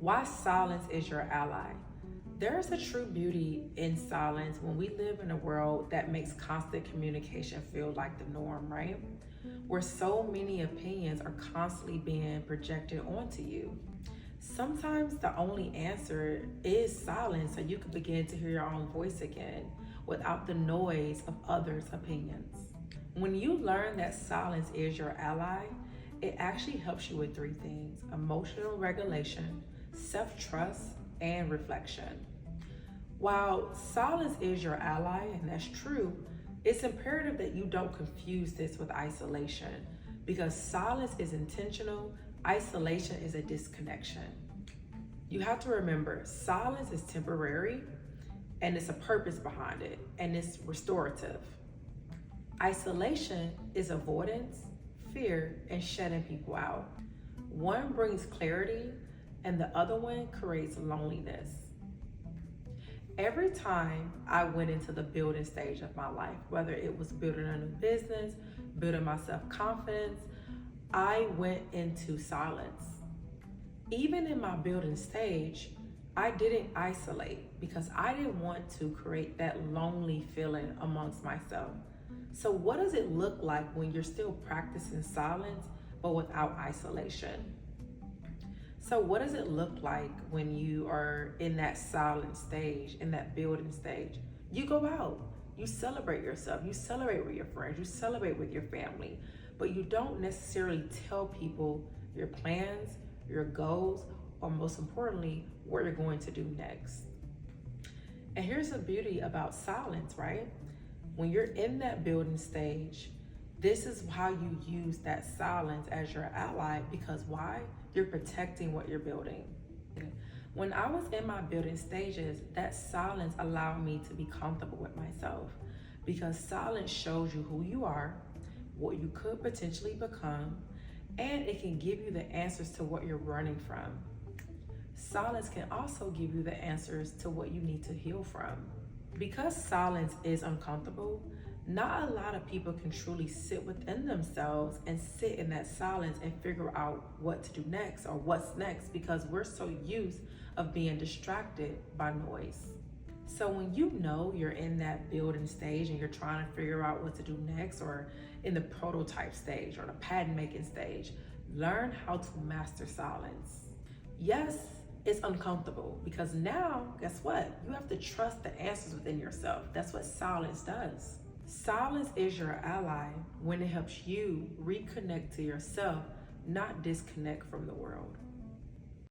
Why silence is your ally. There is a true beauty in silence when we live in a world that makes constant communication feel like the norm, right? Where so many opinions are constantly being projected onto you. Sometimes the only answer is silence so you can begin to hear your own voice again without the noise of others' opinions. When you learn that silence is your ally, it actually helps you with three things: emotional regulation, self trust, and reflection. While silence is your ally, and that's true, it's imperative that you don't confuse this with isolation because silence is intentional, isolation is a disconnection. You have to remember silence is temporary and it's a purpose behind it and it's restorative. Isolation is avoidance, fear, and shutting people out. One brings clarity and the other one creates loneliness. Every time I went into the building stage of my life, whether it was building a new business, building my self-confidence, I went into silence. Even in my building stage, I didn't isolate because I didn't want to create that lonely feeling amongst myself. So what does it look like when you're still practicing silence but without isolation? So what does it look like when you are in that silent stage, in that building stage? You go out, you celebrate yourself, you celebrate with your friends, you celebrate with your family, but you don't necessarily tell people your plans, your goals, or most importantly, what you're going to do next. And here's the beauty about silence, right? When you're in that building stage, this is how you use that silence as your ally because why? You're protecting what you're building. When I was in my building stages, that silence allowed me to be comfortable with myself because silence shows you who you are, what you could potentially become, and it can give you the answers to what you're running from. Silence can also give you the answers to what you need to heal from. Because silence is uncomfortable, not a lot of people can truly sit within themselves and sit in that silence and figure out what to do next or what's next because we're so used of being distracted by noise. So when you know you're in that building stage and you're trying to figure out what to do next or in the prototype stage or the patent making stage, learn how to master silence. Yes, it's uncomfortable because now, guess what? You have to trust the answers within yourself. That's what silence does. Silence is your ally when it helps you reconnect to yourself, not disconnect from the world.